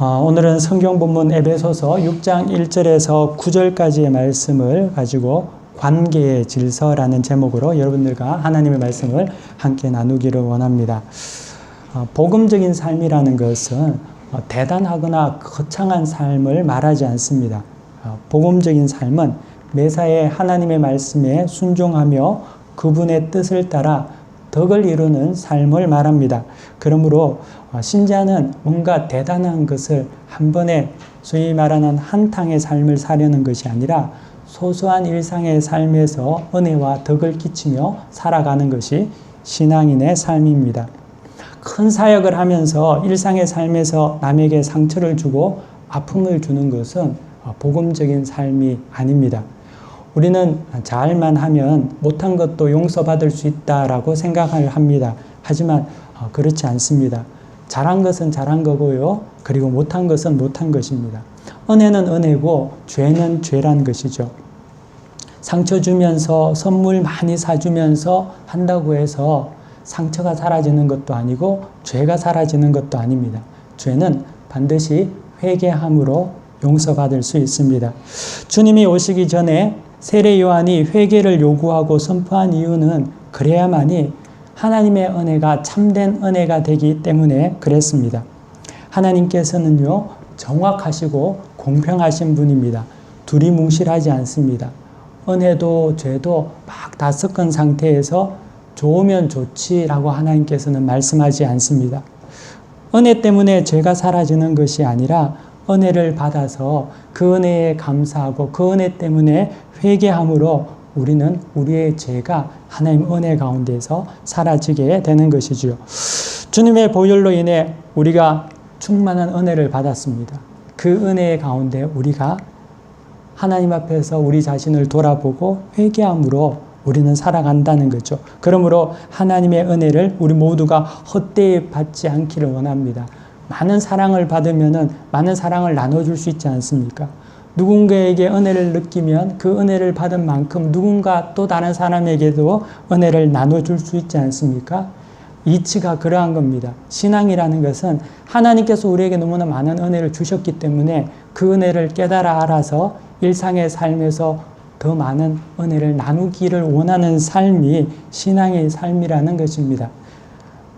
오늘은 성경 본문 에베소서 6장 1절에서 9절까지의 말씀을 가지고 관계의 질서라는 제목으로 여러분들과 하나님의 말씀을 함께 나누기를 원합니다. 복음적인 삶이라는 것은 대단하거나 거창한 삶을 말하지 않습니다. 복음적인 삶은 매사에 하나님의 말씀에 순종하며 그분의 뜻을 따라 덕을 이루는 삶을 말합니다. 그러므로 신자는 뭔가 대단한 것을 한 번에 소위 말하는 한탕의 삶을 사려는 것이 아니라 소소한 일상의 삶에서 은혜와 덕을 끼치며 살아가는 것이 신앙인의 삶입니다. 큰 사역을 하면서 일상의 삶에서 남에게 상처를 주고 아픔을 주는 것은 복음적인 삶이 아닙니다. 우리는 잘만 하면 못한 것도 용서받을 수 있다라고 생각을 합니다. 하지만 그렇지 않습니다. 잘한 것은 잘한 거고요. 그리고 못한 것은 못한 것입니다. 은혜는 은혜고 죄는 죄란 것이죠. 상처 주면서 선물 많이 사주면서 한다고 해서 상처가 사라지는 것도 아니고 죄가 사라지는 것도 아닙니다. 죄는 반드시 회개함으로 용서받을 수 있습니다. 주님이 오시기 전에 세례 요한이 회개를 요구하고 선포한 이유는 그래야만이 하나님의 은혜가 참된 은혜가 되기 때문에 그랬습니다. 하나님께서는요, 정확하시고 공평하신 분입니다. 두리뭉실하지 않습니다. 은혜도 죄도 막 다 섞은 상태에서 좋으면 좋지라고 하나님께서는 말씀하지 않습니다. 은혜 때문에 죄가 사라지는 것이 아니라 은혜를 받아서 그 은혜에 감사하고 그 은혜 때문에 회개함으로 우리는 우리의 죄가 하나님 은혜 가운데서 사라지게 되는 것이지요. 주님의 보혈로 인해 우리가 충만한 은혜를 받았습니다. 그 은혜 가운데 우리가 하나님 앞에서 우리 자신을 돌아보고 회개함으로 우리는 살아간다는 거죠. 그러므로 하나님의 은혜를 우리 모두가 헛되이 받지 않기를 원합니다. 많은 사랑을 받으면 많은 사랑을 나눠줄 수 있지 않습니까? 누군가에게 은혜를 느끼면 그 은혜를 받은 만큼 누군가 또 다른 사람에게도 은혜를 나눠줄 수 있지 않습니까? 이치가 그러한 겁니다. 신앙이라는 것은 하나님께서 우리에게 너무나 많은 은혜를 주셨기 때문에 그 은혜를 깨달아 알아서 일상의 삶에서 더 많은 은혜를 나누기를 원하는 삶이 신앙의 삶이라는 것입니다.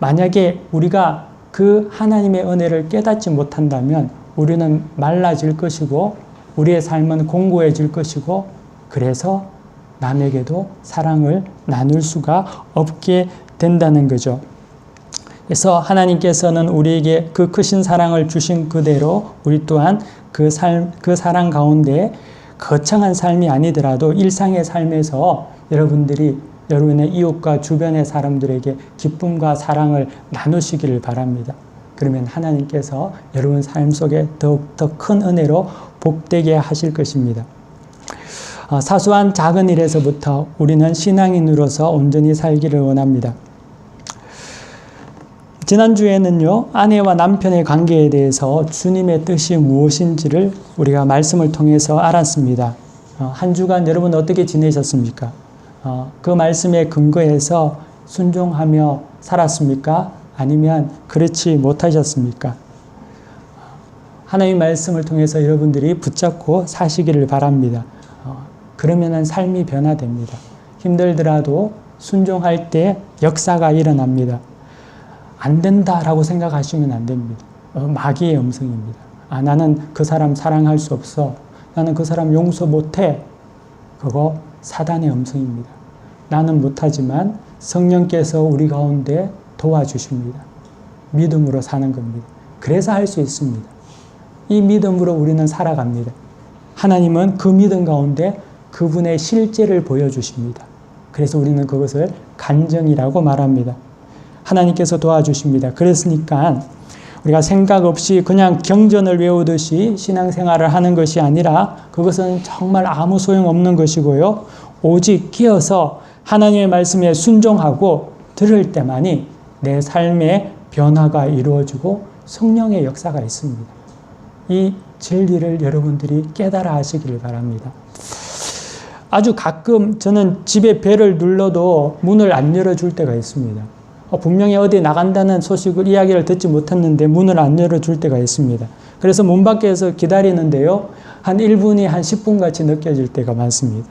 만약에 우리가 그 하나님의 은혜를 깨닫지 못한다면 우리는 말라질 것이고 우리의 삶은 공고해질 것이고 그래서 남에게도 사랑을 나눌 수가 없게 된다는 거죠. 그래서 하나님께서는 우리에게 그 크신 사랑을 주신 그대로 우리 또한 그 사랑 가운데 거창한 삶이 아니더라도 일상의 삶에서 여러분들이 여러분의 이웃과 주변의 사람들에게 기쁨과 사랑을 나누시기를 바랍니다. 그러면 하나님께서 여러분 삶 속에 더욱 더 큰 은혜로 복되게 하실 것입니다. 사소한 작은 일에서부터 우리는 신앙인으로서 온전히 살기를 원합니다. 지난주에는요, 아내와 남편의 관계에 대해서 주님의 뜻이 무엇인지를 우리가 말씀을 통해서 알았습니다. 한 주간 여러분 어떻게 지내셨습니까? 그 말씀에 근거해서 순종하며 살았습니까? 아니면 그렇지 못하셨습니까? 하나님의 말씀을 통해서 여러분들이 붙잡고 사시기를 바랍니다. 그러면 삶이 변화됩니다. 힘들더라도 순종할 때 역사가 일어납니다. 안 된다라고 생각하시면 안 됩니다. 마귀의 음성입니다. 나는 그 사람 사랑할 수 없어. 나는 그 사람 용서 못해. 그거 사단의 음성입니다. 나는 못하지만 성령께서 우리 가운데 도와주십니다. 믿음으로 사는 겁니다. 그래서 할 수 있습니다. 이 믿음으로 우리는 살아갑니다. 하나님은 그 믿음 가운데 그분의 실제를 보여주십니다. 그래서 우리는 그것을 간증이라고 말합니다. 하나님께서 도와주십니다. 그랬으니까 우리가 생각 없이 그냥 경전을 외우듯이 신앙생활을 하는 것이 아니라 그것은 정말 아무 소용없는 것이고요. 오직 끼어서 하나님의 말씀에 순종하고 들을 때만이 내 삶의 변화가 이루어지고 성령의 역사가 있습니다. 이 진리를 여러분들이 깨달아 하시기를 바랍니다. 아주 가끔 저는 집에 벨을 눌러도 문을 안 열어줄 때가 있습니다. 분명히 어디 나간다는 소식을 이야기를 듣지 못했는데 문을 안 열어줄 때가 있습니다. 그래서 문 밖에서 기다리는데요. 한 1분이 한 10분 같이 느껴질 때가 많습니다.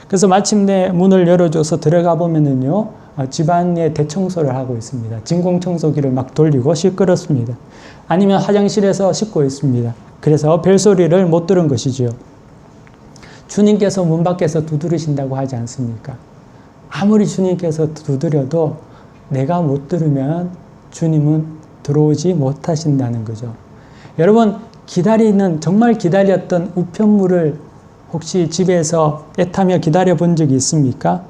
그래서 마침내 문을 열어줘서 들어가 보면은요. 집안에 대청소를 하고 있습니다. 진공청소기를 막 돌리고 시끄럽습니다. 아니면 화장실에서 씻고 있습니다. 그래서 별소리를 못 들은 것이지요. 주님께서 문 밖에서 두드리신다고 하지 않습니까? 아무리 주님께서 두드려도 내가 못 들으면 주님은 들어오지 못하신다는 거죠. 여러분, 정말 기다렸던 우편물을 혹시 집에서 애타며 기다려 본 적이 있습니까?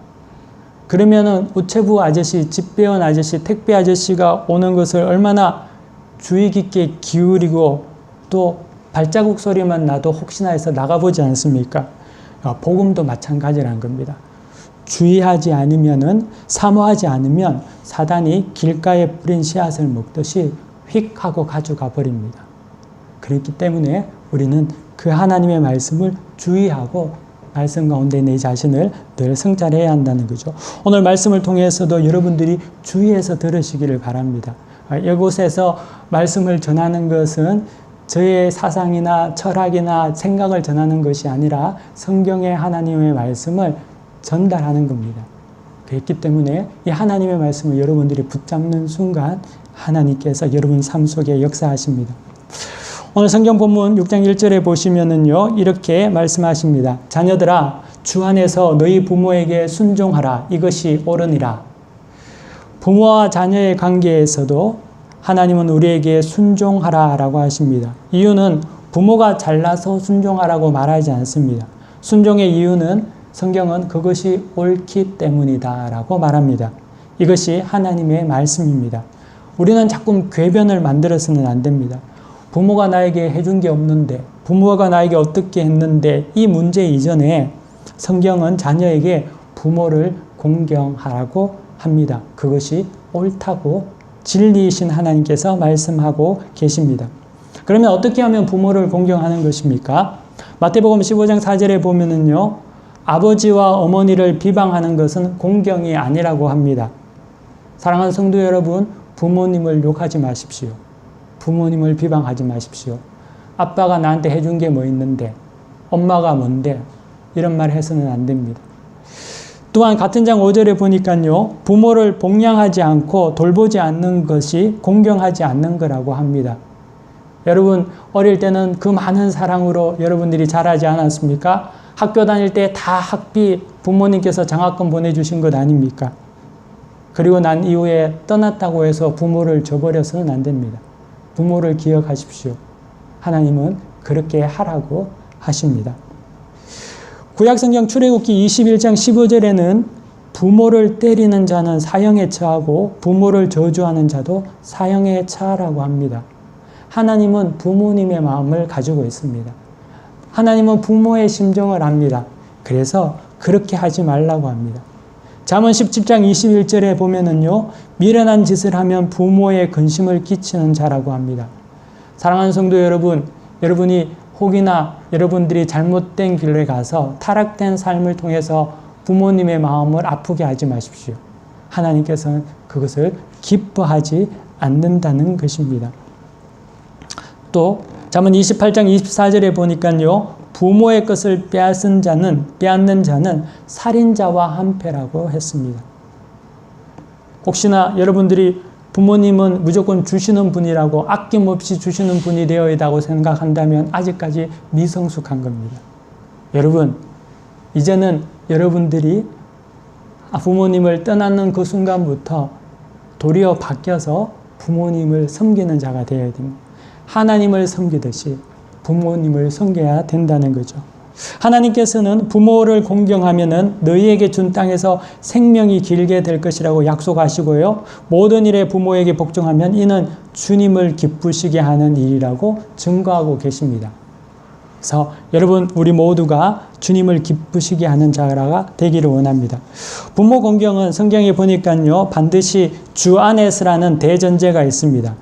그러면은 우체부 아저씨, 집배원 아저씨, 택배 아저씨가 오는 것을 얼마나 주의 깊게 기울이고 또 발자국 소리만 나도 혹시나 해서 나가보지 않습니까? 복음도 마찬가지라는 겁니다. 주의하지 않으면은, 사모하지 않으면 사단이 길가에 뿌린 씨앗을 먹듯이 휙 하고 가져가 버립니다. 그렇기 때문에 우리는 그 하나님의 말씀을 주의하고 말씀 가운데 내 자신을 늘 성찰해야 한다는 거죠. 오늘 말씀을 통해서도 여러분들이 주의해서 들으시기를 바랍니다. 이곳에서 말씀을 전하는 것은 저의 사상이나 철학이나 생각을 전하는 것이 아니라 성경의 하나님의 말씀을 전달하는 겁니다. 그렇기 때문에 이 하나님의 말씀을 여러분들이 붙잡는 순간 하나님께서 여러분 삶 속에 역사하십니다. 오늘 성경 본문 6장 1절에 보시면은요, 이렇게 말씀하십니다. 자녀들아, 주 안에서 너희 부모에게 순종하라. 이것이 옳으니라. 부모와 자녀의 관계에서도 하나님은 우리에게 순종하라 라고 하십니다. 이유는 부모가 잘나서 순종하라고 말하지 않습니다. 순종의 이유는 성경은 그것이 옳기 때문이다 라고 말합니다. 이것이 하나님의 말씀입니다. 우리는 자꾸 궤변을 만들어서는 안 됩니다. 부모가 나에게 해준 게 없는데, 부모가 나에게 어떻게 했는데, 이 문제 이전에 성경은 자녀에게 부모를 공경하라고 합니다. 그것이 옳다고 진리이신 하나님께서 말씀하고 계십니다. 그러면 어떻게 하면 부모를 공경하는 것입니까? 마태복음 15장 4절에 보면은요, 아버지와 어머니를 비방하는 것은 공경이 아니라고 합니다. 사랑하는 성도 여러분, 부모님을 욕하지 마십시오. 부모님을 비방하지 마십시오. 아빠가 나한테 해준 게 뭐 있는데, 엄마가 뭔데, 이런 말 해서는 안 됩니다. 또한 같은 장 5절에 보니까요, 부모를 복양하지 않고 돌보지 않는 것이 공경하지 않는 거라고 합니다. 여러분, 어릴 때는 그 많은 사랑으로 여러분들이 자라지 않았습니까? 학교 다닐 때 다 학비 부모님께서 장학금 보내주신 것 아닙니까? 그리고 난 이후에 떠났다고 해서 부모를 저버려서는 안 됩니다. 부모를 기억하십시오. 하나님은 그렇게 하라고 하십니다. 구약성경 출애굽기 21장 15절에는 부모를 때리는 자는 사형에 처하고 부모를 저주하는 자도 사형에 처하라고 합니다. 하나님은 부모님의 마음을 가지고 있습니다. 하나님은 부모의 심정을 압니다. 그래서 그렇게 하지 말라고 합니다. 잠언 17장 21절에 보면은요, 미련한 짓을 하면 부모의 근심을 끼치는 자라고 합니다. 사랑하는 성도 여러분, 여러분이 혹이나 여러분들이 잘못된 길에 가서 타락된 삶을 통해서 부모님의 마음을 아프게 하지 마십시오. 하나님께서는 그것을 기뻐하지 않는다는 것입니다. 또 잠언 28장 24절에 보니까요, 부모의 것을 빼앗는 자는 살인자와 한패라고 했습니다. 혹시나 여러분들이 부모님은 무조건 주시는 분이라고 아낌없이 주시는 분이 되어야 한다고 생각한다면 아직까지 미성숙한 겁니다. 여러분, 이제는 여러분들이 부모님을 떠나는 그 순간부터 도리어 바뀌어서 부모님을 섬기는 자가 되어야 됩니다. 하나님을 섬기듯이 부모님을 섬겨야 된다는 거죠. 하나님께서는 부모를 공경하면은 너희에게 준 땅에서 생명이 길게 될 것이라고 약속하시고요. 모든 일에 부모에게 복종하면 이는 주님을 기쁘시게 하는 일이라고 증거하고 계십니다. 그래서 여러분, 우리 모두가 주님을 기쁘시게 하는 자가 되기를 원합니다. 부모 공경은 성경에 보니까요, 반드시 주 안에서라는 대전제가 있습니다.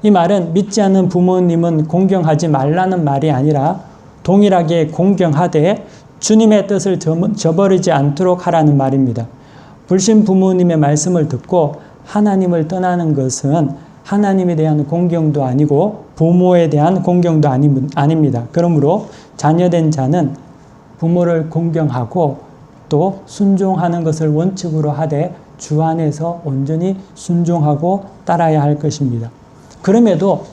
이 말은 믿지 않는 부모님은 공경하지 말라는 말이 아니라 동일하게 공경하되 주님의 뜻을 저버리지 않도록 하라는 말입니다. 불신 부모님의 말씀을 듣고 하나님을 떠나는 것은 하나님에 대한 공경도 아니고 부모에 대한 공경도 아닙니다. 그러므로 자녀된 자는 부모를 공경하고 또 순종하는 것을 원칙으로 하되 주 안에서 온전히 순종하고 따라야 할 것입니다. 그럼에도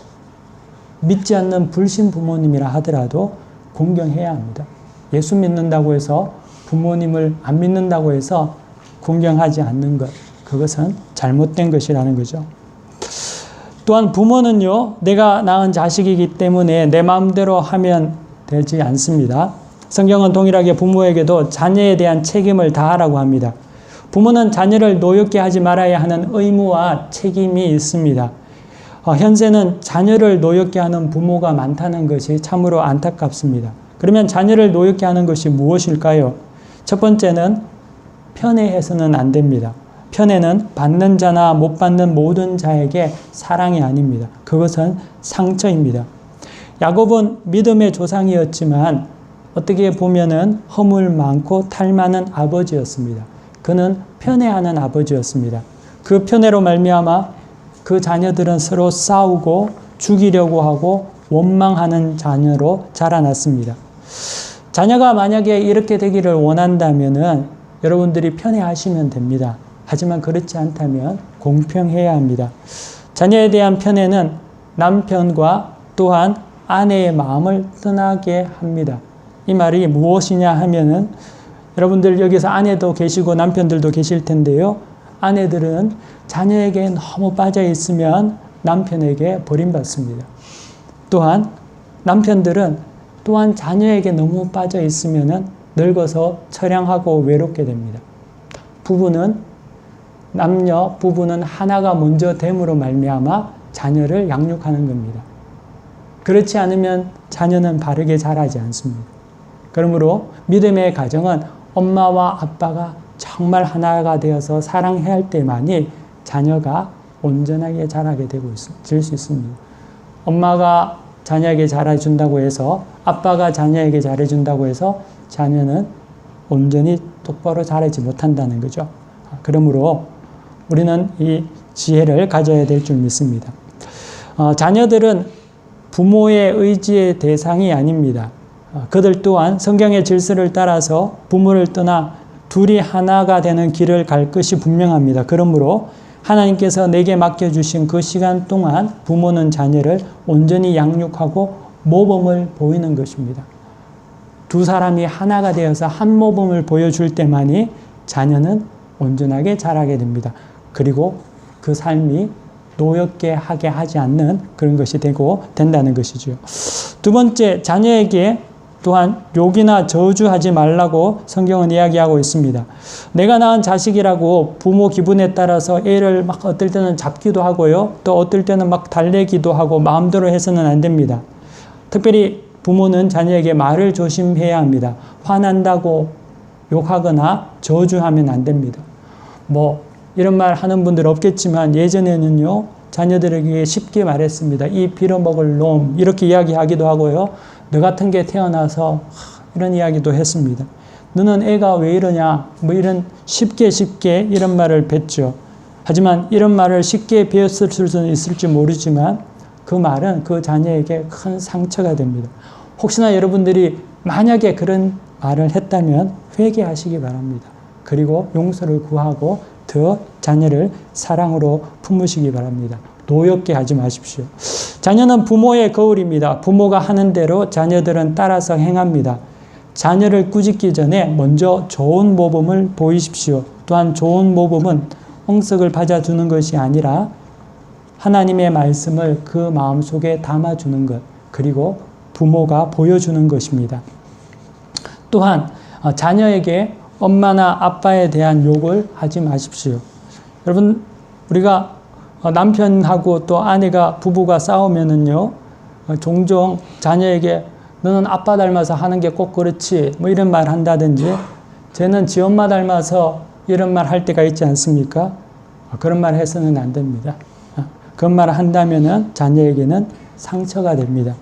믿지 않는 불신 부모님이라 하더라도 공경해야 합니다. 예수 믿는다고 해서 부모님을 안 믿는다고 해서 공경하지 않는 것, 그것은 잘못된 것이라는 거죠. 또한 부모는요, 내가 낳은 자식이기 때문에 내 마음대로 하면 되지 않습니다. 성경은 동일하게 부모에게도 자녀에 대한 책임을 다하라고 합니다. 부모는 자녀를 노엽게 하지 말아야 하는 의무와 책임이 있습니다. 현세는 자녀를 노엽게 하는 부모가 많다는 것이 참으로 안타깝습니다. 그러면 자녀를 노엽게 하는 것이 무엇일까요? 첫 번째는 편애해서는 안 됩니다. 편애는 받는 자나 못 받는 모든 자에게 사랑이 아닙니다. 그것은 상처입니다. 야곱은 믿음의 조상이었지만 어떻게 보면은 허물 많고 탈 많은 아버지였습니다. 그는 편애하는 아버지였습니다. 그 편애로 말미암아 그 자녀들은 서로 싸우고 죽이려고 하고 원망하는 자녀로 자라났습니다. 자녀가 만약에 이렇게 되기를 원한다면은 여러분들이 편애하시면 됩니다. 하지만 그렇지 않다면 공평해야 합니다. 자녀에 대한 편애는 남편과 또한 아내의 마음을 떠나게 합니다. 이 말이 무엇이냐 하면은 여러분들 여기서 아내도 계시고 남편들도 계실 텐데요. 아내들은 자녀에게 너무 빠져 있으면 남편에게 버림받습니다. 또한 남편들은 또한 자녀에게 너무 빠져 있으면 늙어서 처량하고 외롭게 됩니다. 부부는 하나가 먼저 됨으로 말미암아 자녀를 양육하는 겁니다. 그렇지 않으면 자녀는 바르게 자라지 않습니다. 그러므로 믿음의 가정은 엄마와 아빠가 정말 하나가 되어서 사랑해야 할 때만이 자녀가 온전하게 자라게 될 수 있습니다. 엄마가 자녀에게 잘해준다고 해서 아빠가 자녀에게 잘해준다고 해서 자녀는 온전히 똑바로 자라지 못한다는 거죠. 그러므로 우리는 이 지혜를 가져야 될 줄 믿습니다. 자녀들은 부모의 의지의 대상이 아닙니다. 그들 또한 성경의 질서를 따라서 부모를 떠나 둘이 하나가 되는 길을 갈 것이 분명합니다. 그러므로 하나님께서 내게 맡겨주신 그 시간 동안 부모는 자녀를 온전히 양육하고 모범을 보이는 것입니다. 두 사람이 하나가 되어서 한 모범을 보여줄 때만이 자녀는 온전하게 자라게 됩니다. 그리고 그 삶이 노엽게 하게 하지 않는 그런 것이 된다는 것이죠. 두 번째, 자녀에게 또한 욕이나 저주하지 말라고 성경은 이야기하고 있습니다. 내가 낳은 자식이라고 부모 기분에 따라서 애를 막 어떨 때는 잡기도 하고요. 또 어떨 때는 막 달래기도 하고 마음대로 해서는 안 됩니다. 특별히 부모는 자녀에게 말을 조심해야 합니다. 화난다고 욕하거나 저주하면 안 됩니다. 이런 말 하는 분들 없겠지만 예전에는요, 자녀들에게 쉽게 말했습니다. 이 빌어먹을 놈, 이렇게 이야기하기도 하고요. 너 같은 게 태어나서 이런 이야기도 했습니다. 너는 애가 왜 이러냐, 이런 쉽게 이런 말을 뱉죠. 하지만 이런 말을 쉽게 배웠을 수는 있을지 모르지만 그 말은 그 자녀에게 큰 상처가 됩니다. 혹시나 여러분들이 만약에 그런 말을 했다면 회개하시기 바랍니다. 그리고 용서를 구하고 더 자녀를 사랑으로 품으시기 바랍니다. 노엽게 하지 마십시오. 자녀는 부모의 거울입니다. 부모가 하는 대로 자녀들은 따라서 행합니다. 자녀를 꾸짖기 전에 먼저 좋은 모범을 보이십시오. 또한 좋은 모범은 엉석을 받아주는 것이 아니라 하나님의 말씀을 그 마음속에 담아주는 것, 그리고 부모가 보여주는 것입니다. 또한 자녀에게 엄마나 아빠에 대한 욕을 하지 마십시오. 여러분, 우리가 남편하고 또 아내가 부부가 싸우면은요, 종종 자녀에게 너는 아빠 닮아서 하는 게 꼭 그렇지, 이런 말 한다든지, 쟤는 지 엄마 닮아서 이런 말 할 때가 있지 않습니까? 그런 말 해서는 안 됩니다. 그런 말 한다면은 자녀에게는 상처가 됩니다.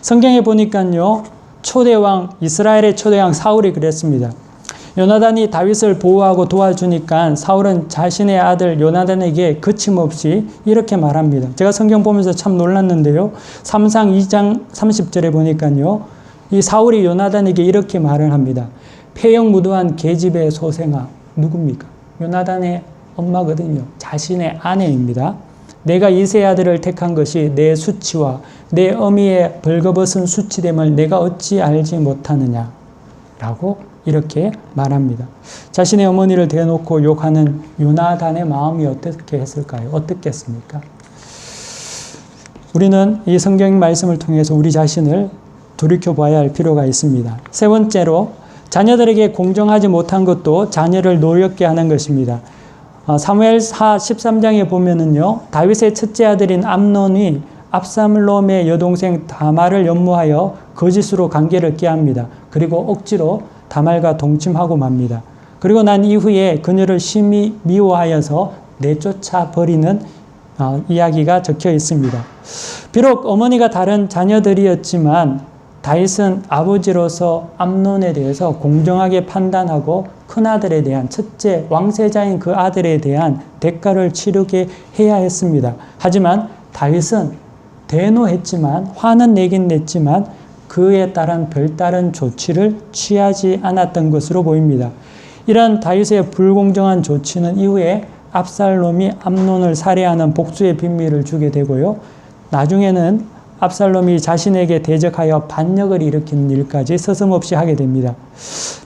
성경에 보니까요, 이스라엘의 초대왕 사울이 그랬습니다. 요나단이 다윗을 보호하고 도와주니까 사울은 자신의 아들 요나단에게 거침없이 이렇게 말합니다. 제가 성경 보면서 참 놀랐는데요. 3상 2장 30절에 보니까요. 이 사울이 요나단에게 이렇게 말을 합니다. 폐역무도한 계집의 소생아. 누굽니까? 요나단의 엄마거든요. 자신의 아내입니다. 내가 이세 아들을 택한 것이 내 수치와 내 어미의 벌거벗은 수치됨을 내가 어찌 알지 못하느냐 라고 이렇게 말합니다. 자신의 어머니를 대놓고 욕하는 요나단의 마음이 어떻게 했을까요? 어떻겠습니까? 우리는 이 성경 말씀을 통해서 우리 자신을 돌이켜봐야 할 필요가 있습니다. 세 번째로 자녀들에게 공정하지 못한 것도 자녀를 노엽게 하는 것입니다. 사무엘하 13장에 보면은요, 다윗의 첫째 아들인 암논이 압살롬의 여동생 다말을 연모하여 거짓으로 관계를 깨합니다. 그리고 억지로 다말과 동침하고 맙니다. 그리고 난 이후에 그녀를 심히 미워하여서 내쫓아 버리는 이야기가 적혀 있습니다. 비록 어머니가 다른 자녀들이었지만 다윗은 아버지로서 암논에 대해서 공정하게 판단하고 큰아들에 대한 첫째 왕세자인 그 아들에 대한 대가를 치르게 해야 했습니다. 하지만 다윗은 대노했지만 화는 내긴 냈지만 그에 따른 별다른 조치를 취하지 않았던 것으로 보입니다. 이러한 다윗의 불공정한 조치는 이후에 압살롬이 암논을 살해하는 복수의 비밀을 주게 되고요. 나중에는 압살롬이 자신에게 대적하여 반역을 일으키는 일까지 서슴없이 하게 됩니다.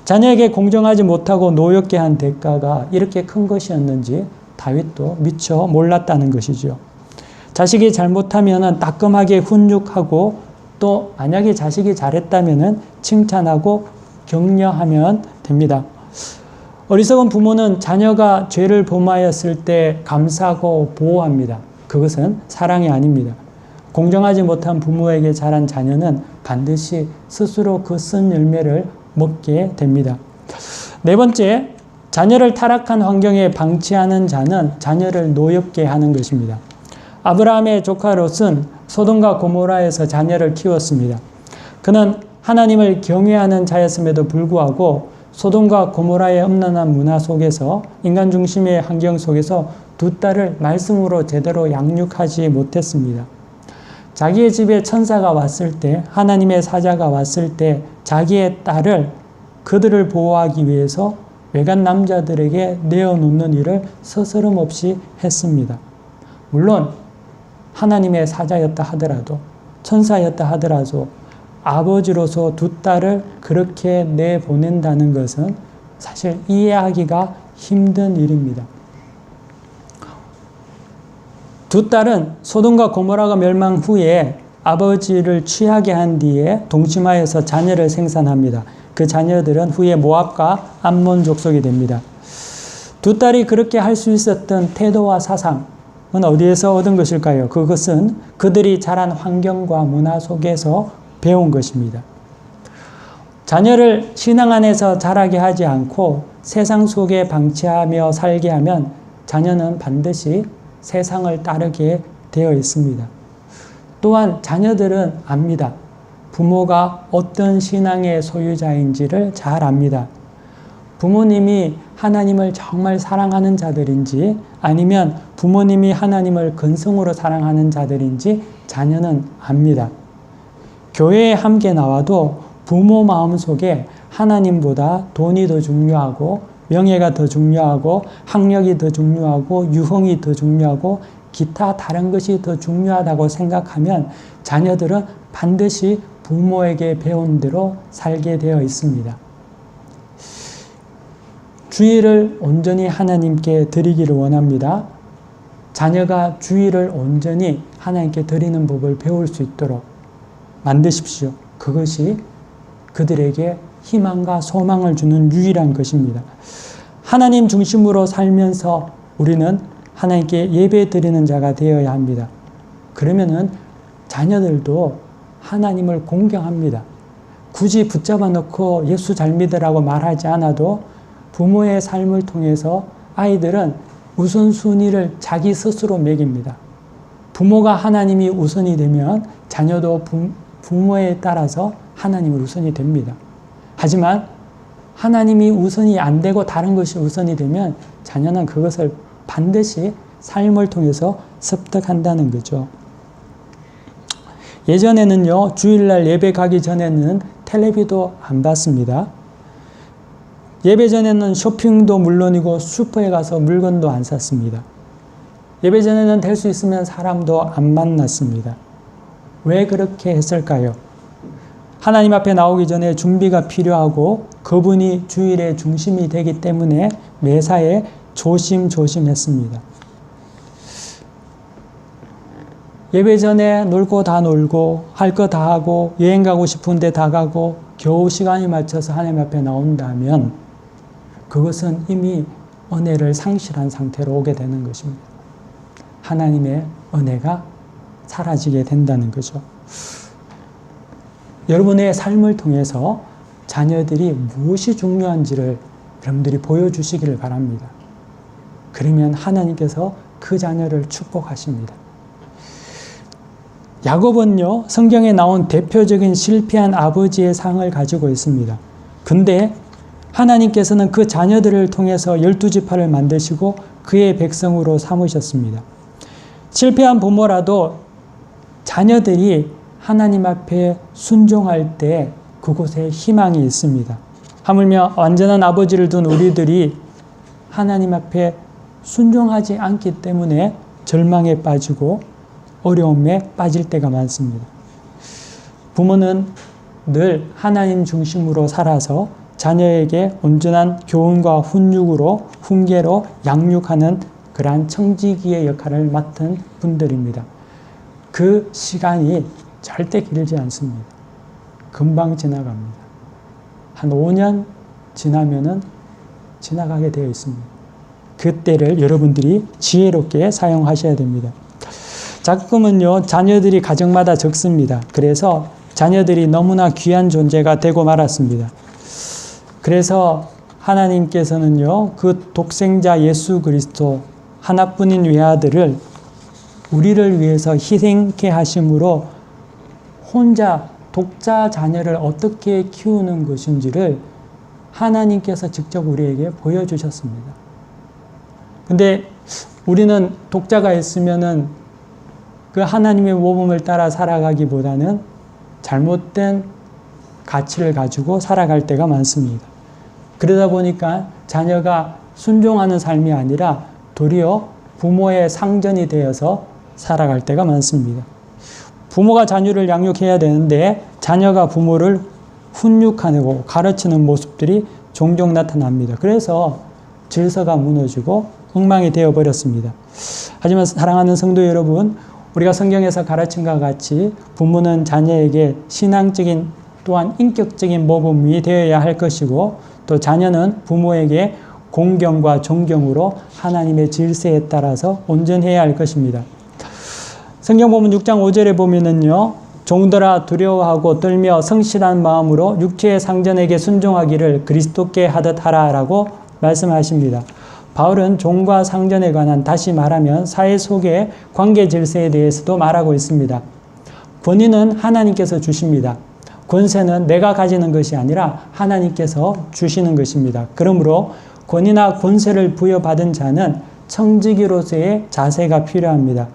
자녀에게 공정하지 못하고 노엽게 한 대가가 이렇게 큰 것이었는지 다윗도 미처 몰랐다는 것이죠. 자식이 잘못하면 따끔하게 훈육하고 또 만약에 자식이 잘했다면 칭찬하고 격려하면 됩니다. 어리석은 부모는 자녀가 죄를 범하였을 때 감싸고 보호합니다. 그것은 사랑이 아닙니다. 공정하지 못한 부모에게 자란 자녀는 반드시 스스로 그 쓴 열매를 먹게 됩니다. 네 번째, 자녀를 타락한 환경에 방치하는 자는 자녀를 노엽게 하는 것입니다. 아브라함의 조카 롯은 소돔과 고모라에서 자녀를 키웠습니다. 그는 하나님을 경외하는 자였음에도 불구하고 소돔과 고모라의 음란한 문화 속에서 인간 중심의 환경 속에서 두 딸을 말씀으로 제대로 양육하지 못했습니다. 자기의 집에 천사가 왔을 때, 하나님의 사자가 왔을 때 자기의 딸을 그들을 보호하기 위해서 외간 남자들에게 내어놓는 일을 스스럼없이 했습니다. 물론 하나님의 사자였다 하더라도, 천사였다 하더라도 아버지로서 두 딸을 그렇게 내보낸다는 것은 사실 이해하기가 힘든 일입니다. 두 딸은 소돔과 고모라가 멸망 후에 아버지를 취하게 한 뒤에 동침하여서 자녀를 생산합니다. 그 자녀들은 후에 모압과 암몬 족속이 됩니다. 두 딸이 그렇게 할 수 있었던 태도와 사상은 어디에서 얻은 것일까요? 그것은 그들이 자란 환경과 문화 속에서 배운 것입니다. 자녀를 신앙 안에서 자라게 하지 않고 세상 속에 방치하며 살게 하면 자녀는 반드시 세상을 따르게 되어 있습니다. 또한 자녀들은 압니다. 부모가 어떤 신앙의 소유자인지를 잘 압니다. 부모님이 하나님을 정말 사랑하는 자들인지 아니면 부모님이 하나님을 근성으로 사랑하는 자들인지 자녀는 압니다. 교회에 함께 나와도 부모 마음속에 하나님보다 돈이 더 중요하고 명예가 더 중요하고 학력이 더 중요하고 유흥이 더 중요하고 기타 다른 것이 더 중요하다고 생각하면 자녀들은 반드시 부모에게 배운 대로 살게 되어 있습니다. 주의를 온전히 하나님께 드리기를 원합니다. 자녀가 주의를 온전히 하나님께 드리는 법을 배울 수 있도록 만드십시오. 그것이 그들에게 희망과 소망을 주는 유일한 것입니다. 하나님 중심으로 살면서 우리는 하나님께 예배 드리는 자가 되어야 합니다. 그러면은 자녀들도 하나님을 공경합니다. 굳이 붙잡아 놓고 예수 잘 믿으라고 말하지 않아도 부모의 삶을 통해서 아이들은 우선순위를 자기 스스로 매깁니다. 부모가 하나님이 우선이 되면 자녀도 부모에 따라서 하나님을 우선이 됩니다. 하지만 하나님이 우선이 안 되고 다른 것이 우선이 되면 자녀는 그것을 반드시 삶을 통해서 습득한다는 거죠. 예전에는요, 주일날 예배 가기 전에는 텔레비도 안 봤습니다. 예배 전에는 쇼핑도 물론이고 슈퍼에 가서 물건도 안 샀습니다. 예배 전에는 될 수 있으면 사람도 안 만났습니다. 왜 그렇게 했을까요? 하나님 앞에 나오기 전에 준비가 필요하고 그분이 주일의 중심이 되기 때문에 매사에 조심조심했습니다. 예배 전에 놀 거 다 놀고 할 거 다 하고 여행 가고 싶은데 다 가고 겨우 시간이 맞춰서 하나님 앞에 나온다면 그것은 이미 은혜를 상실한 상태로 오게 되는 것입니다. 하나님의 은혜가 사라지게 된다는 거죠. 여러분의 삶을 통해서 자녀들이 무엇이 중요한지를 여러분들이 보여주시기를 바랍니다. 그러면 하나님께서 그 자녀를 축복하십니다. 야곱은요, 성경에 나온 대표적인 실패한 아버지의 상을 가지고 있습니다. 근데 하나님께서는 그 자녀들을 통해서 12지파를 만드시고 그의 백성으로 삼으셨습니다. 실패한 부모라도 자녀들이 하나님 앞에 순종할 때 그곳에 희망이 있습니다. 하물며 완전한 아버지를 둔 우리들이 하나님 앞에 순종하지 않기 때문에 절망에 빠지고 어려움에 빠질 때가 많습니다. 부모는 늘 하나님 중심으로 살아서 자녀에게 온전한 교훈과 훈계로 양육하는 그러한 청지기의 역할을 맡은 분들입니다. 그 시간이 절대 길지 않습니다. 금방 지나갑니다. 한 5년 지나면은 지나가게 되어 있습니다. 그때를 여러분들이 지혜롭게 사용하셔야 됩니다. 가끔은요, 자녀들이 가정마다 적습니다. 그래서 자녀들이 너무나 귀한 존재가 되고 말았습니다. 그래서 하나님께서는요, 그 독생자 예수 그리스도 하나뿐인 외아들을 우리를 위해서 희생케 하심으로 혼자 독자 자녀를 어떻게 키우는 것인지를 하나님께서 직접 우리에게 보여주셨습니다. 근데 우리는 독자가 있으면은 그 하나님의 모범을 따라 살아가기보다는 잘못된 가치를 가지고 살아갈 때가 많습니다. 그러다 보니까 자녀가 순종하는 삶이 아니라 도리어 부모의 상전이 되어서 살아갈 때가 많습니다. 부모가 자녀를 양육해야 되는데 자녀가 부모를 훈육하고 가르치는 모습들이 종종 나타납니다. 그래서 질서가 무너지고 엉망이 되어버렸습니다. 하지만 사랑하는 성도 여러분, 우리가 성경에서 가르친 것과 같이 부모는 자녀에게 신앙적인 또한 인격적인 모범이 되어야 할 것이고 또 자녀는 부모에게 공경과 존경으로 하나님의 질서에 따라서 온전해야 할 것입니다. 성경 보면 6장 5절에 보면은요, 종들아 두려워하고 떨며 성실한 마음으로 육체의 상전에게 순종하기를 그리스도께 하듯 하라라고 말씀하십니다. 바울은 종과 상전에 관한, 다시 말하면 사회 속의 관계 질서에 대해서도 말하고 있습니다. 권위는 하나님께서 주십니다. 권세는 내가 가지는 것이 아니라 하나님께서 주시는 것입니다. 그러므로 권위나 권세를 부여받은 자는 청지기로서의 자세가 필요합니다.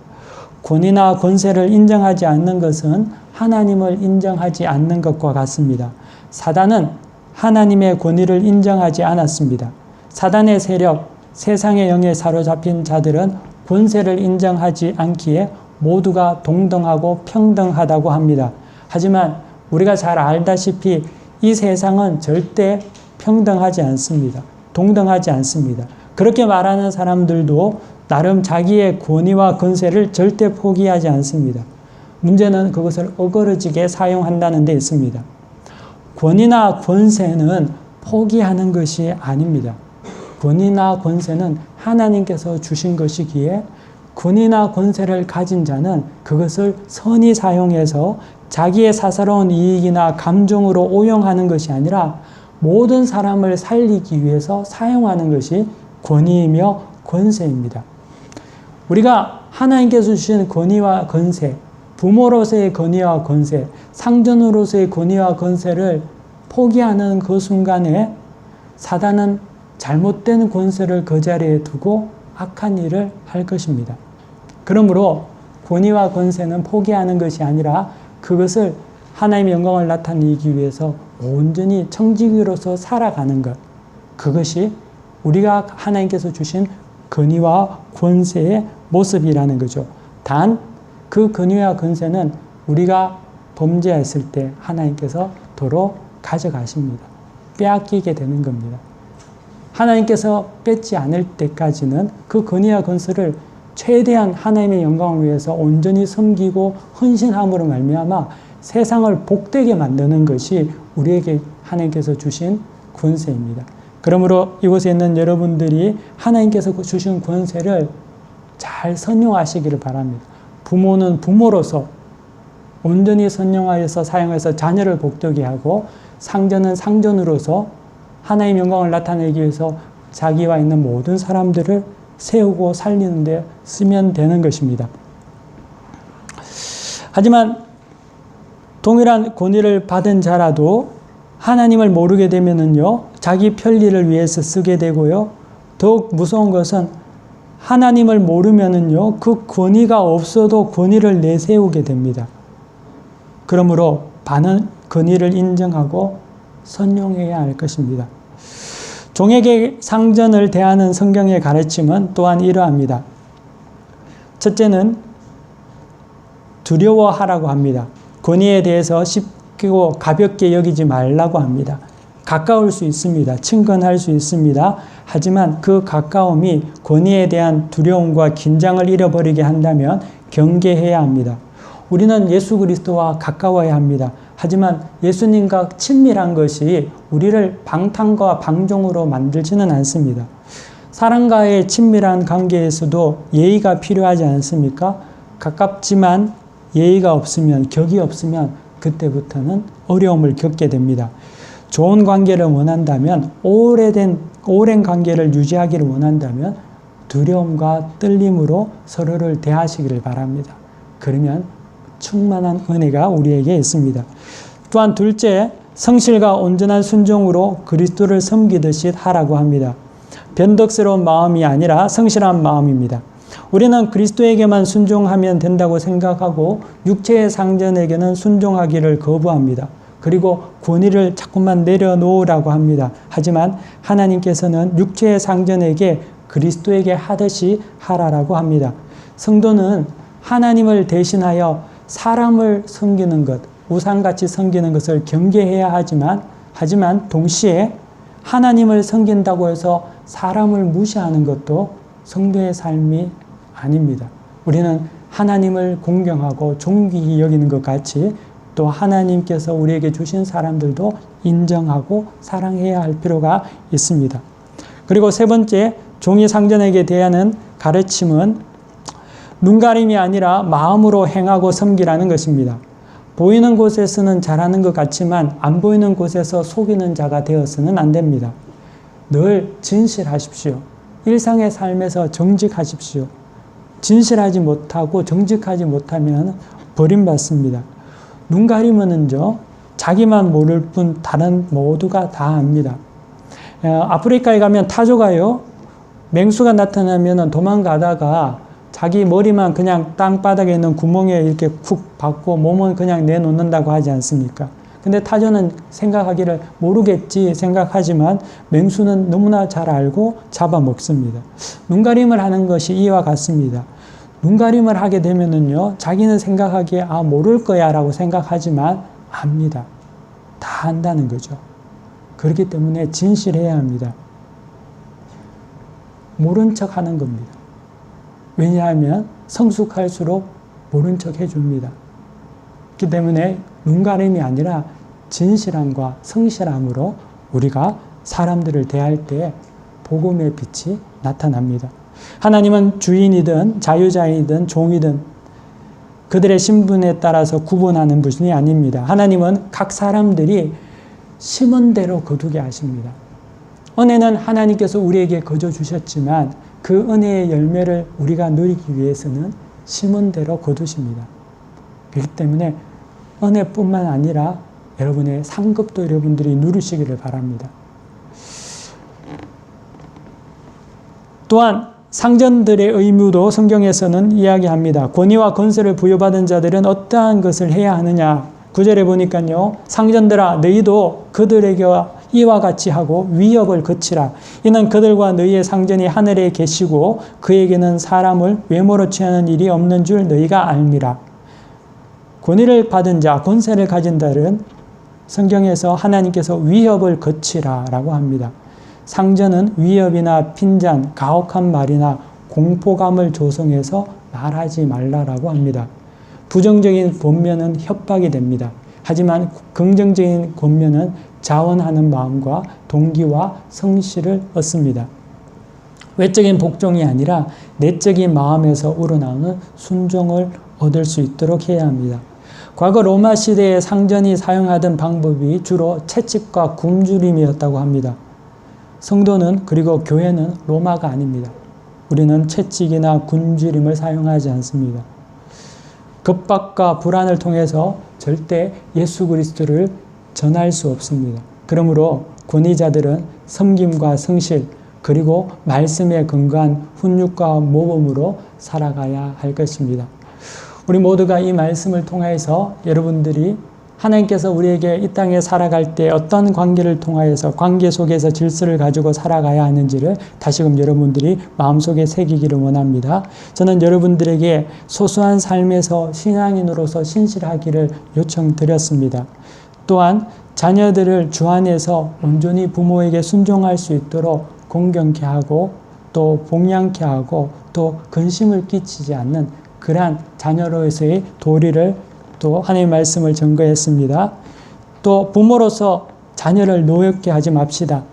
권위나 권세를 인정하지 않는 것은 하나님을 인정하지 않는 것과 같습니다. 사단은 하나님의 권위를 인정하지 않았습니다. 사단의 세력, 세상의 영에 사로잡힌 자들은 권세를 인정하지 않기에 모두가 동등하고 평등하다고 합니다. 하지만 우리가 잘 알다시피 이 세상은 절대 평등하지 않습니다. 동등하지 않습니다. 그렇게 말하는 사람들도 나름 자기의 권위와 권세를 절대 포기하지 않습니다. 문제는 그것을 어거러지게 사용한다는 데 있습니다. 권위나 권세는 포기하는 것이 아닙니다. 권위나 권세는 하나님께서 주신 것이기에 권위나 권세를 가진 자는 그것을 선히 사용해서 자기의 사사로운 이익이나 감정으로 오용하는 것이 아니라 모든 사람을 살리기 위해서 사용하는 것이 권위이며 권세입니다. 우리가 하나님께서 주신 권위와 권세, 부모로서의 권위와 권세, 상전으로서의 권위와 권세를 포기하는 그 순간에 사단은 잘못된 권세를 그 자리에 두고 악한 일을 할 것입니다. 그러므로 권위와 권세는 포기하는 것이 아니라 그것을 하나님의 영광을 나타내기 위해서 온전히 청지기로서 살아가는 것. 그것이 우리가 하나님께서 주신 권위와 권세의 모습이라는 거죠. 단 그 권위와 권세는 우리가 범죄했을 때 하나님께서 도로 가져가십니다. 빼앗기게 되는 겁니다. 하나님께서 뺏지 않을 때까지는 그 권위와 권세를 최대한 하나님의 영광을 위해서 온전히 섬기고 헌신함으로 말미암아 세상을 복되게 만드는 것이 우리에게 하나님께서 주신 권세입니다. 그러므로 이곳에 있는 여러분들이 하나님께서 주신 권세를 잘 선용하시기를 바랍니다. 부모는 부모로서 온전히 선용하여서 사용해서 자녀를 복되게 하고, 상전은 상전으로서 하나님의 영광을 나타내기 위해서 자기와 있는 모든 사람들을 세우고 살리는 데 쓰면 되는 것입니다. 하지만 동일한 권위를 받은 자라도 하나님을 모르게 되면은요, 자기 편리를 위해서 쓰게 되고요, 더욱 무서운 것은 하나님을 모르면은요, 그 권위가 없어도 권위를 내세우게 됩니다. 그러므로 반은 권위를 인정하고 선용해야 할 것입니다. 종에게 상전을 대하는 성경의 가르침은 또한 이러합니다. 첫째는 두려워하라고 합니다. 권위에 대해서 쉽고 가볍게 여기지 말라고 합니다. 가까울 수 있습니다. 친근할 수 있습니다. 하지만 그 가까움이 권위에 대한 두려움과 긴장을 잃어버리게 한다면 경계해야 합니다. 우리는 예수 그리스도와 가까워야 합니다. 하지만 예수님과 친밀한 것이 우리를 방탕과 방종으로 만들지는 않습니다. 사람과의 친밀한 관계에서도 예의가 필요하지 않습니까? 가깝지만 예의가 없으면, 격이 없으면 그때부터는 어려움을 겪게 됩니다. 좋은 관계를 원한다면, 오랜 관계를 유지하기를 원한다면 두려움과 떨림으로 서로를 대하시기를 바랍니다. 그러면 충만한 은혜가 우리에게 있습니다. 또한 둘째, 성실과 온전한 순종으로 그리스도를 섬기듯이 하라고 합니다. 변덕스러운 마음이 아니라 성실한 마음입니다. 우리는 그리스도에게만 순종하면 된다고 생각하고 육체의 상전에게는 순종하기를 거부합니다. 그리고 권위를 자꾸만 내려놓으라고 합니다. 하지만 하나님께서는 육체의 상전에게 그리스도에게 하듯이 하라라고 합니다. 성도는 하나님을 대신하여 사람을 섬기는 것, 우상같이 섬기는 것을 경계해야 하지만 동시에 하나님을 섬긴다고 해서 사람을 무시하는 것도 성도의 삶이 아닙니다. 우리는 하나님을 공경하고 존귀히 여기는 것 같이 또 하나님께서 우리에게 주신 사람들도 인정하고 사랑해야 할 필요가 있습니다. 그리고 세 번째, 종이 상전에게 대하는 가르침은 눈가림이 아니라 마음으로 행하고 섬기라는 것입니다. 보이는 곳에서는 잘하는 것 같지만 안 보이는 곳에서 속이는 자가 되어서는 안 됩니다. 늘 진실하십시오. 일상의 삶에서 정직하십시오. 진실하지 못하고 정직하지 못하면 버림받습니다. 눈 가리면은요, 자기만 모를 뿐 다른 모두가 다 압니다. 아프리카에 가면 타조가요, 맹수가 나타나면 도망가다가 자기 머리만 그냥 땅바닥에 있는 구멍에 이렇게 쿡 박고 몸은 그냥 내놓는다고 하지 않습니까? 근데 타조는 생각하기를 모르겠지 생각하지만 맹수는 너무나 잘 알고 잡아먹습니다. 눈가림을 하는 것이 이와 같습니다. 눈가림을 하게 되면은요, 자기는 생각하기에 모를 거야 라고 생각하지만 압니다. 다 안다는 거죠. 그렇기 때문에 진실해야 합니다. 모른 척 하는 겁니다. 왜냐하면 성숙할수록 모른 척 해줍니다. 그렇기 때문에 눈가림이 아니라 진실함과 성실함으로 우리가 사람들을 대할 때 복음의 빛이 나타납니다. 하나님은 주인이든 자유자이든 종이든 그들의 신분에 따라서 구분하는 분이 아닙니다. 하나님은 각 사람들이 심은 대로 거두게 하십니다. 은혜는 하나님께서 우리에게 거저 주셨지만 그 은혜의 열매를 우리가 누리기 위해서는 심은 대로 거두십니다. 그렇기 때문에 은혜뿐만 아니라 여러분의 상급도 여러분들이 누리시기를 바랍니다. 또한 상전들의 의무도 성경에서는 이야기합니다. 권위와 권세를 부여받은 자들은 어떠한 것을 해야 하느냐. 9절에 보니까요. 상전들아 너희도 그들에게 이와 같이 하고 위협을 그치라. 이는 그들과 너희의 상전이 하늘에 계시고 그에게는 사람을 외모로 취하는 일이 없는 줄 너희가 알미라. 권위를 받은 자, 권세를 가진 자들은 성경에서 하나님께서 위협을 그치라 라고 합니다. 상전은 위협이나 핀잔, 가혹한 말이나 공포감을 조성해서 말하지 말라라고 합니다. 부정적인 권면은 협박이 됩니다. 하지만 긍정적인 권면은 자원하는 마음과 동기와 성실을 얻습니다. 외적인 복종이 아니라 내적인 마음에서 우러나오는 순종을 얻을 수 있도록 해야 합니다. 과거 로마 시대의 상전이 사용하던 방법이 주로 채찍과 굶주림이었다고 합니다. 성도는 그리고 교회는 로마가 아닙니다. 우리는 채찍이나 굶주림을 사용하지 않습니다. 급박과 불안을 통해서 절대 예수 그리스도를 전할 수 없습니다. 그러므로 권위자들은 섬김과 성실 그리고 말씀에 근거한 훈육과 모범으로 살아가야 할 것입니다. 우리 모두가 이 말씀을 통해서 여러분들이 하나님께서 우리에게 이 땅에 살아갈 때 어떤 관계를 통하여서 관계 속에서 질서를 가지고 살아가야 하는지를 다시금 여러분들이 마음속에 새기기를 원합니다. 저는 여러분들에게 소소한 삶에서 신앙인으로서 신실하기를 요청드렸습니다. 또한 자녀들을 주 안에서 온전히 부모에게 순종할 수 있도록 공경케 하고 또 봉양케 하고 또 근심을 끼치지 않는 그러한 자녀로서의 도리를 또 하나님의 말씀을 증거했습니다. 또 부모로서 자녀를 노엽게 하지 맙시다.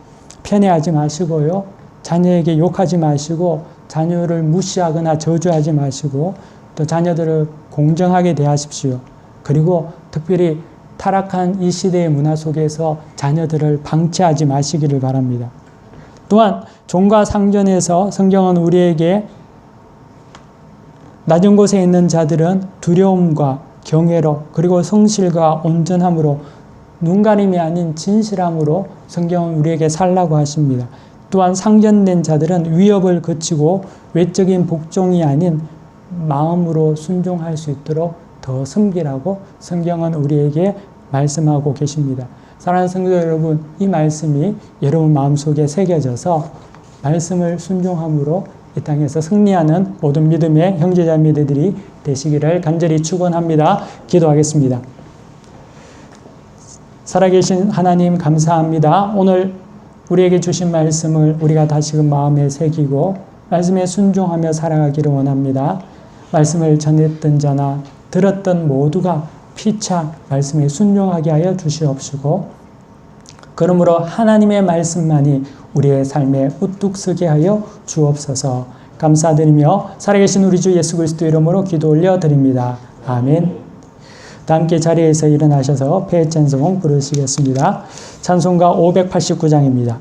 편애하지 마시고요. 자녀에게 욕하지 마시고 자녀를 무시하거나 저주하지 마시고 또 자녀들을 공정하게 대하십시오. 그리고 특별히 타락한 이 시대의 문화 속에서 자녀들을 방치하지 마시기를 바랍니다. 또한 종과 상전에서 성경은 우리에게 낮은 곳에 있는 자들은 두려움과 경외로 그리고 성실과 온전함으로 눈가림이 아닌 진실함으로 성경은 우리에게 살라고 하십니다. 또한 상전된 자들은 위협을 그치고 외적인 복종이 아닌 마음으로 순종할 수 있도록 더 섬기라고 성경은 우리에게 말씀하고 계십니다. 사랑하는 성도 여러분, 이 말씀이 여러분 마음속에 새겨져서 말씀을 순종함으로 이 땅에서 승리하는 모든 믿음의 형제자매들이 되시기를 간절히 축원합니다. 기도하겠습니다. 살아계신 하나님 감사합니다. 오늘 우리에게 주신 말씀을 우리가 다시금 마음에 새기고 말씀에 순종하며 살아가기를 원합니다. 말씀을 전했던 자나 들었던 모두가 피차 말씀에 순종하게 하여 주시옵시고 그러므로 하나님의 말씀만이 우리의 삶에 우뚝 서게 하여 주옵소서. 감사드리며 살아계신 우리 주 예수 그리스도 이름으로 기도 올려드립니다. 아멘. 다 함께 자리에서 일어나셔서 패 찬송 부르시겠습니다. 찬송가 589장입니다.